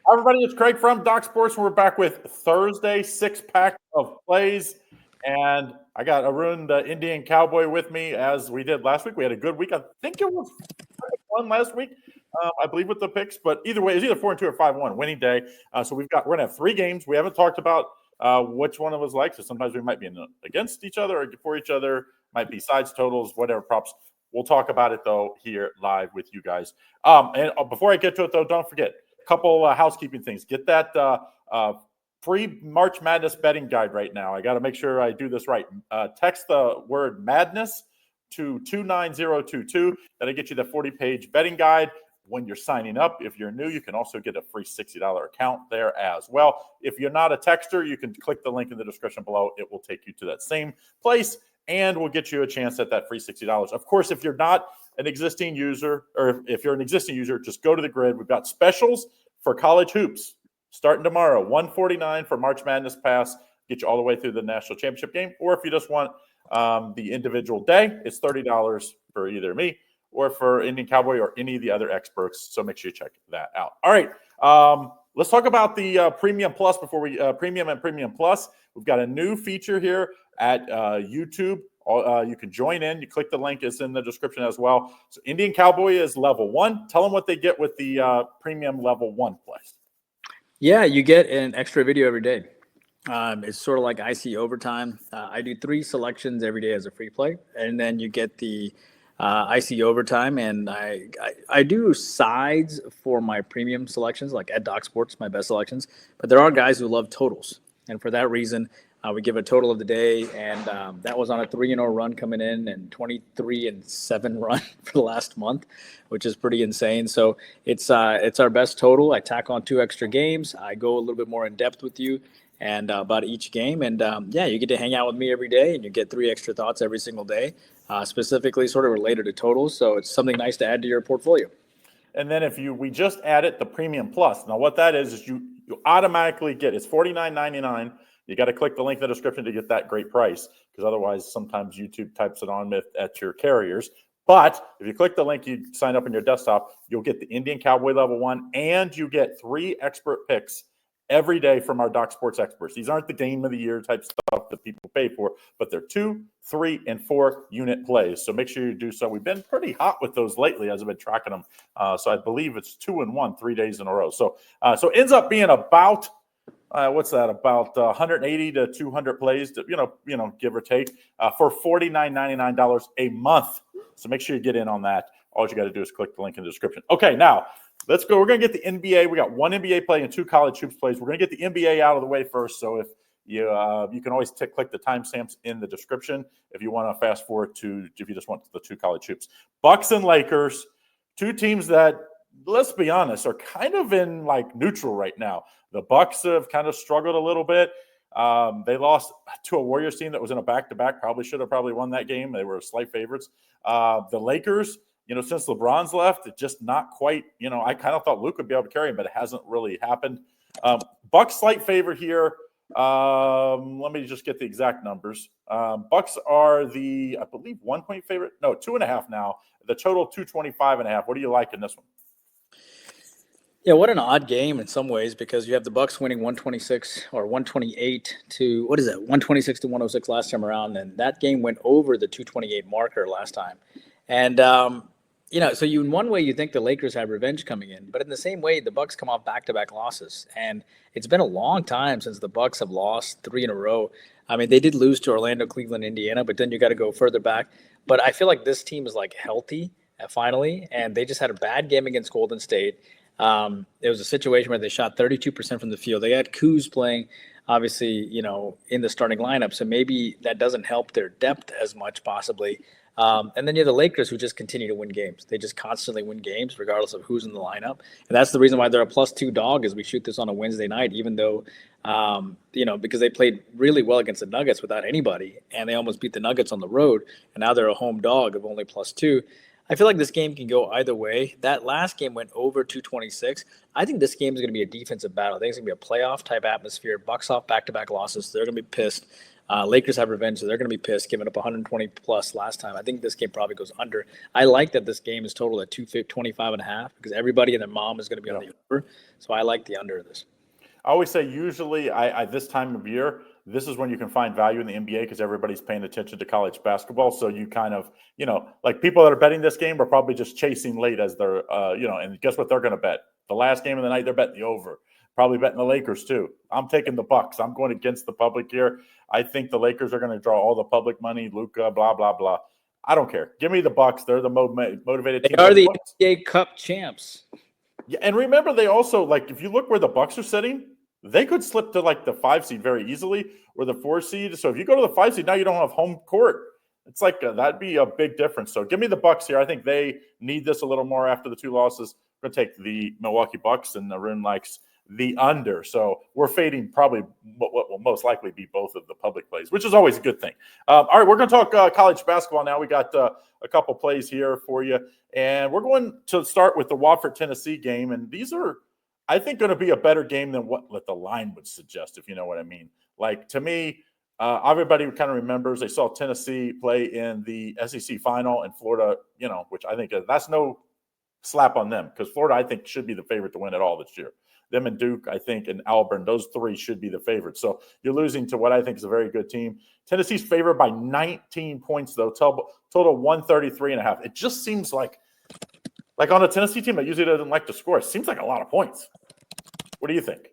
Everybody, it's Craig from Doc Sports, and we're back with Thursday 6-pack of plays. And I got Arun, the Indian Cowboy, with me as we did last week. We had a good week. I think it was fun last week, I believe, with the picks. But either way, it's either 4-2 or 5-1, winning day. So we're going to have 3 games. We haven't talked about which one of us likes. So sometimes we might be against each other or for each other. Might be sides, totals, whatever props. We'll talk about it, though, here live with you guys. And before I get to it, though, don't forget, couple housekeeping things. Get that free March Madness betting guide right now. I got to make sure I do this right. Text the word madness to 29022. That'll get you the 40-page betting guide when you're signing up. If you're new, you can also get a free $60 account there as well. If you're not a texter, you can click the link in the description below. It will take you to that same place, and we'll get you a chance at that free $60. Of course, if you're not an existing user, or if you're an existing user, just go to the grid. We've got specials for college hoops starting tomorrow. $149 for March Madness Pass, get you all the way through the national championship game. Or if you just want the individual day, it's $30 for either me or for Indian Cowboy or any of the other experts. So make sure you check that out. All right, let's talk about the Premium Plus before we Premium and Premium Plus. We've got a new feature here at YouTube. You can join in. You click the link. It's in the description as well. So Indian Cowboy is level 1. Tell them what they get with the premium level 1 place. Yeah, you get an extra video every day. It's sort of like IC Overtime. I do 3 selections every day as a free play, and then you get the IC Overtime, and I do sides for my premium selections, like at Doc Sports, my best selections. But there are guys who love totals, and for that reason, we give a total of the day, and that was on a 3-0 run coming in, and 23-7 run for the last month, which is pretty insane. So it's our best total. I tack on 2 extra games. I go a little bit more in depth with you and about each game, and you get to hang out with me every day, and you get 3 extra thoughts every single day, specifically sort of related to totals. So it's something nice to add to your portfolio. And then we just added the Premium Plus. Now what that is you automatically get, it's $49.99. You got to click the link in the description to get that great price, because otherwise sometimes YouTube types it on at your carriers. But if you click the link, you sign up on your desktop, you'll get the Indian Cowboy level 1, and you get 3 expert picks every day from our Doc Sports experts. These aren't the game of the year type stuff that people pay for, but they're 2, 3, and 4 unit plays. So make sure you do so. We've been pretty hot with those lately as I've been tracking them. So I believe it's 2 and 1, 3 days in a row. So it ends up being about what's that? About 180 to 200 plays, give or take, for $49.99 a month. So make sure you get in on that. All you got to do is click the link in the description. Okay, now let's go. We're going to get the NBA. We got 1 NBA play and 2 college hoops plays. We're going to get the NBA out of the way first. So if you can always click the timestamps in the description if you want to fast forward to, if you just want the 2 college hoops. Bucks and Lakers, 2 teams that, let's be honest, are kind of in like neutral right now. The Bucks have kind of struggled a little bit. They lost to a Warriors team that was in a back-to-back. Should have won that game. They were slight favorites. The Lakers, since LeBron's left, it just not quite. I kind of thought Luke would be able to carry him, but it hasn't really happened. Bucks slight favorite here. Let me just get the exact numbers. Bucks are I believe 1-point favorite. No, 2.5 now. The total 225.5. What do you like in this one? Yeah, what an odd game in some ways, because you have the Bucks winning 126 or 128 to 126 to 106 last time around, and that game went over the 228 marker last time. And so in one way you think the Lakers have revenge coming in, but in the same way the Bucks come off back-to-back losses, and it's been a long time since the Bucks have lost 3 in a row. I mean, they did lose to Orlando, Cleveland, Indiana, but then you got to go further back. But I feel like this team is like healthy finally, and they just had a bad game against Golden State. It was a situation where they shot 32% from the field. They had Kuz playing, obviously, in the starting lineup. So maybe that doesn't help their depth as much, possibly. And then you have the Lakers, who just continue to win games. They just constantly win games, regardless of who's in the lineup. And that's the reason why they're a +2 dog as we shoot this on a Wednesday night, even though, because they played really well against the Nuggets without anybody, and they almost beat the Nuggets on the road. And now they're a home dog of only +2. I feel like this game can go either way. That last game went over 226. I think this game is going to be a defensive battle. I think it's going to be a playoff-type atmosphere. Bucks off back-to-back losses. They're going to be pissed. Lakers have revenge, so they're going to be pissed, giving up 120 plus last time. I think this game probably goes under. I like that this game is total at 225.5 because everybody and their mom is going to be on the over. So I like the under of this. I always say usually I this time of year, this is when you can find value in the NBA because everybody's paying attention to college basketball. So you kind of, like people that are betting this game are probably just chasing late as they're, and guess what they're going to bet? The last game of the night, they're betting the over. Probably betting the Lakers too. I'm taking the Bucks. I'm going against the public here. I think the Lakers are going to draw all the public money, Luka, blah, blah, blah. I don't care. Give me the Bucks. They're the motivated team. They are the NCAA Cup champs. Yeah, and remember, they also, if you look where the Bucks are sitting, they could slip to the 5 seed very easily or the 4 seed. So if you go to the 5 seed, now you don't have home court. It's that'd be a big difference. So give me the Bucks here. I think they need this a little more after the 2 losses. I'm going to take the Milwaukee Bucks, and Arun likes the under. So we're fading probably what will most likely be both of the public plays, which is always a good thing. All right, we're going to talk college basketball now. We got a couple plays here for you, and we're going to start with the Wofford, Tennessee game. And these are, I think, going to be a better game than what the line would suggest, if you know what I mean. To me, everybody kind of remembers they saw Tennessee play in the SEC final in Florida, which I think that's no slap on them because Florida, I think, should be the favorite to win it all this year. Them and Duke, I think, and Auburn, those 3 should be the favorites. So you're losing to what I think is a very good team. Tennessee's favored by 19 points, though, total 133.5. It just seems like on a Tennessee team that usually doesn't like to score, it seems like a lot of points. What do you think?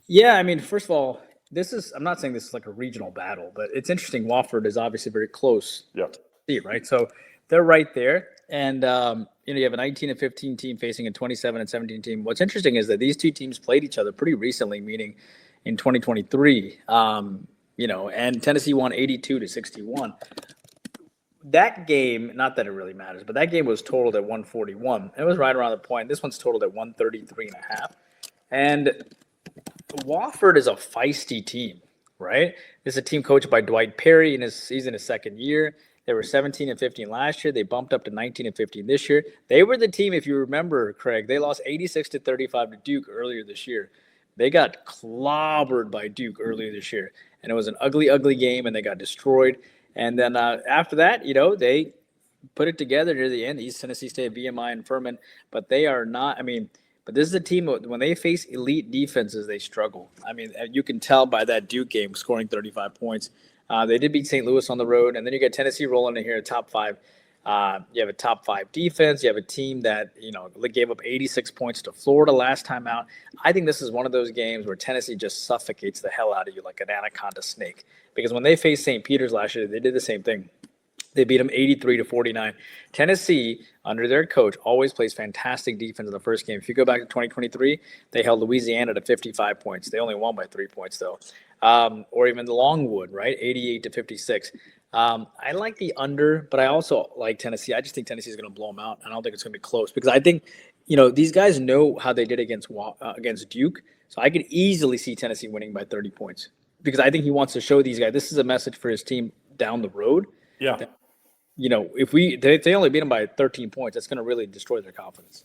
Yeah, I mean, first of all, I'm not saying this is like a regional battle, but it's interesting. Wofford is obviously very close. Yeah. Right? So they're right there. And, you have a 19 and 15 team facing a 27 and 17 team. What's interesting is that these 2 teams played each other pretty recently, meaning in 2023, and Tennessee won 82-61. That game, not that it really matters, but that game was totaled at 141. It was right around the point. This one's totaled at 133.5. And Wofford is a feisty team, right? This is a team coached by Dwight Perry in his 2nd year. They were 17 and 15 last year. They bumped up to 19 and 15 this year. They were the team, if you remember, Craig, they lost 86-35 to Duke earlier this year. They got clobbered by Duke earlier this year. And it was an ugly, ugly game, and they got destroyed. And then after that, they put it together near the end. East Tennessee State, VMI, and Furman. But they are not, but this is a team, when they face elite defenses, they struggle. You can tell by that Duke game scoring 35 points. They did beat St. Louis on the road, and then you get Tennessee rolling in here, top 5. You have a top 5 defense. You have a team that, gave up 86 points to Florida last time out. I think this is one of those games where Tennessee just suffocates the hell out of you like an anaconda snake. Because when they faced St. Peter's last year, they did the same thing. They beat them 83-49. Tennessee, under their coach, always plays fantastic defense in the first game. If you go back to 2023, they held Louisiana to 55 points. They only won by 3 points, though. Or even the Longwood, right? 88-56. I like the under, but I also like Tennessee. I just think Tennessee is going to blow them out. I don't think it's going to be close because I think, these guys know how they did against Duke. So I could easily see Tennessee winning by 30 points because I think he wants to show these guys this is a message for his team down the road. Yeah. That, if they only beat them by 13 points, that's going to really destroy their confidence.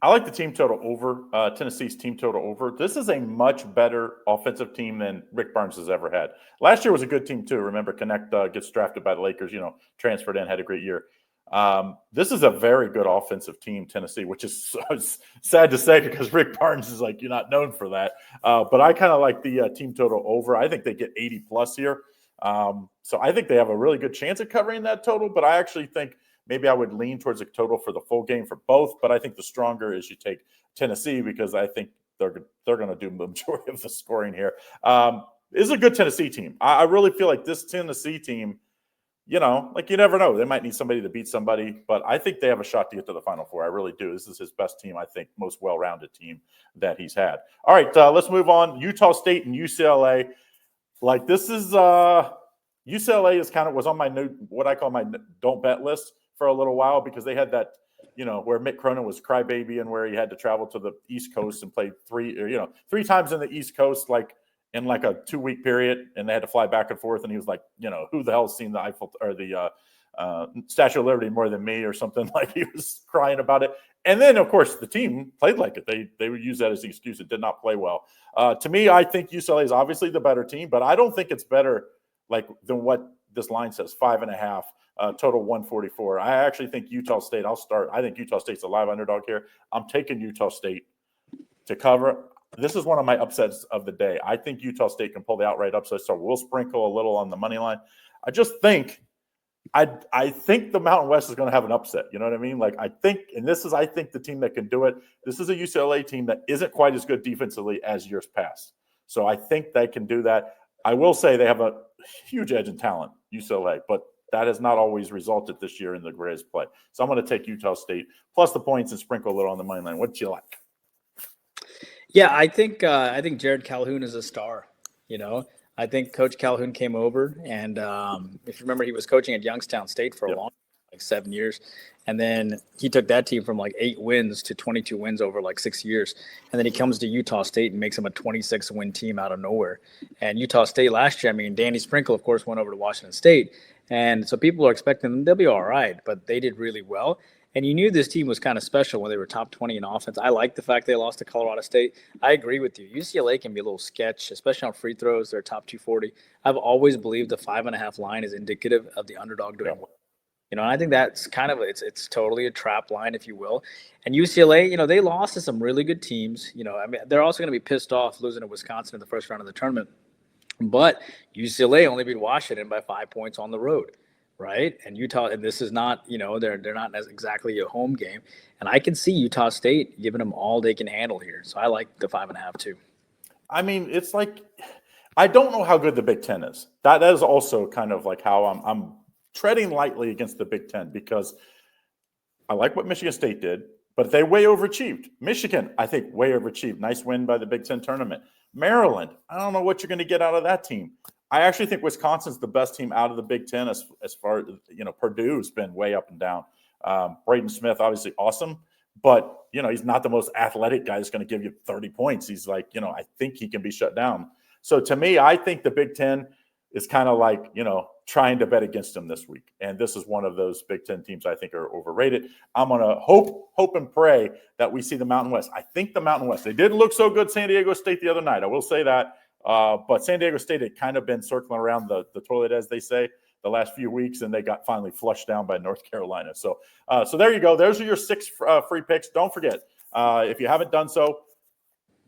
I like the team total over, Tennessee's team total over. This is a much better offensive team than Rick Barnes has ever had. Last year was a good team too. Remember, Connect gets drafted by the Lakers, transferred in, had a great year. This is a very good offensive team, Tennessee, which is sad to say because Rick Barnes is you're not known for that. But I kind of like the team total over. I think they get 80 plus here. So I think they have a really good chance of covering that total, but I actually think maybe I would lean towards a total for the full game for both, but I think the stronger is you take Tennessee because I think they're going to do the majority of the scoring here. This is a good Tennessee team. I really feel like this Tennessee team, you never know. They might need somebody to beat somebody, but I think they have a shot to get to the Final Four. I really do. This is his best team, I think, most well-rounded team that he's had. All right, let's move on. Utah State and UCLA. This is UCLA is was on my what I call my don't bet list for a little while because they had that, where Mick Cronin was crybaby and where he had to travel to the East Coast and play 3 times in the East Coast, in a 2-week period, and they had to fly back and forth. And he was like, who the hell's seen the Eiffel or the Statue of Liberty more than me or something? He was crying about it. And then, of course, the team played like it. They would use that as the excuse. It did not play well. To me, I think UCLA is obviously the better team, but I don't think it's better than what this line says, 5.5, total 144. I actually think Utah State, I think Utah State's a live underdog here. I'm taking Utah State to cover. This is one of my upsets of the day. I think Utah State can pull the outright upset, so we'll sprinkle a little on the money line. I just think I think the Mountain West is going to have an upset. You know what I mean? I think the team that can do it. This is a UCLA team that isn't quite as good defensively as years past. So I think they can do that. I will say they have a huge edge in talent, UCLA, but that has not always resulted this year in the greatest play. So I'm going to take Utah State plus the points and sprinkle a little on the money line. What do you like? Yeah, I think Jared Calhoun is a star. I think Coach Calhoun came over, and if you remember, he was coaching at Youngstown State for a long, 7 years, and then he took that team from 8 wins to 22 wins over 6 years, and then he comes to Utah State and makes them a 26-win team out of nowhere. And Utah State last year, Danny Sprinkle, of course, went over to Washington State, and so people are expecting them, they'll be all right, but they did really well. And you knew this team was kind of special when they were top 20 in offense. I like the fact they lost to Colorado State. I agree with you. UCLA can be a little sketch, especially on free throws. They're top 240. I've always believed the 5.5 line is indicative of the underdog doing well. And I think that's kind of it's totally a trap line, if you will. And UCLA, they lost to some really good teams. They're also going to be pissed off losing to Wisconsin in the first round of the tournament. But UCLA only beat Washington by 5 points on the road. Right. And Utah, and this is not, they're not as exactly a home game. And I can see Utah State giving them all they can handle here. So I like the 5.5 too. It's I don't know how good the Big Ten is. That is also kind of how I'm treading lightly against the Big Ten, because I like what Michigan State did, but they way overachieved. Michigan, I think, way overachieved. Nice win by the Big Ten tournament. Maryland, I don't know what you're going to get out of that team. I actually think Wisconsin's the best team out of the Big Ten as far as, Purdue's been way up and down. Braden Smith, obviously awesome, but, he's not the most athletic guy that's going to give you 30 points. He's I think he can be shut down. So to me, I think the Big Ten is kind of trying to bet against them this week. And this is one of those Big Ten teams I think are overrated. I'm going to hope and pray that we see the Mountain West. I think the Mountain West, they didn't look so good San Diego State the other night. I will say that. But San Diego State had kind of been circling around the toilet, as they say, the last few weeks, and they got finally flushed down by North Carolina. So there you go. Those are your 6 free picks. Don't forget, if you haven't done so,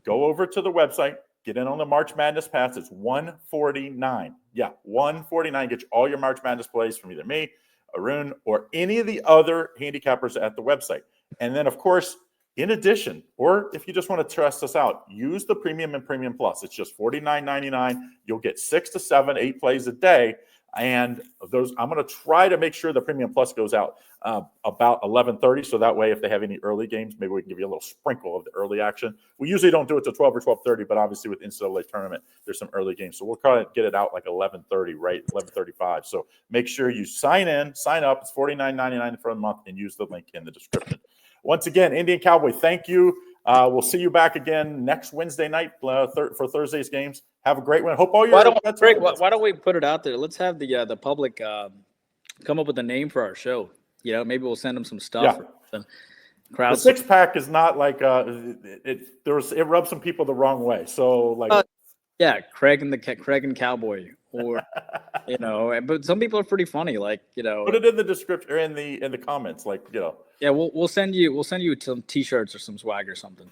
go over to the website, get in on the March Madness Pass. It's $149. Yeah, $149. Get you all your March Madness plays from either me, Arun, or any of the other handicappers at the website. And then, of course, in addition, or if you just want to test us out, use the Premium and Premium Plus. It's just $49.99. You'll get 6 to 7, 8 plays a day. And those, I'm going to try to make sure the Premium Plus goes out about 11:30. So that way, if they have any early games, maybe we can give you a little sprinkle of the early action. We usually don't do it till 12 or 12:30, but obviously with NCAA tournament, there's some early games. So we'll kind of get it out 11:30, right? 11:35. So make sure you sign up. It's $49.99 for a month, and use the link in the description. Once again, Indian Cowboy, thank you. We'll see you back again next Wednesday night for Thursday's games. Have a great one. Hope all your why don't we put it out there? Let's have the public come up with a name for our show. Maybe we'll send them some stuff. Yeah. The 6-pack is not it rubs some people the wrong way. So Craig and Cowboy, or but some people are pretty funny. Put it in the description or in the comments. Yeah, we'll send you some T-shirts or some swag or something.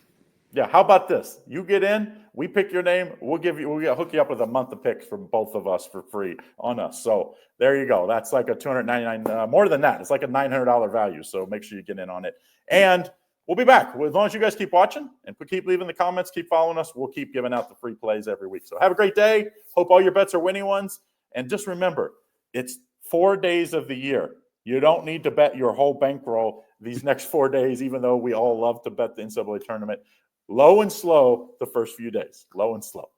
Yeah, how about this? You get in, we pick your name, we'll hook you up with a month of picks from both of us for free on us. So there you go. That's a $299, more than that. It's a $900 value. So make sure you get in on it. And we'll be back. As long as you guys keep watching and keep leaving the comments, keep following us, we'll keep giving out the free plays every week. So have a great day. Hope all your bets are winning ones. And just remember, it's 4 days of the year. You don't need to bet your whole bankroll these next 4 days, even though we all love to bet the NCAA tournament. Low and slow the first few days. Low and slow.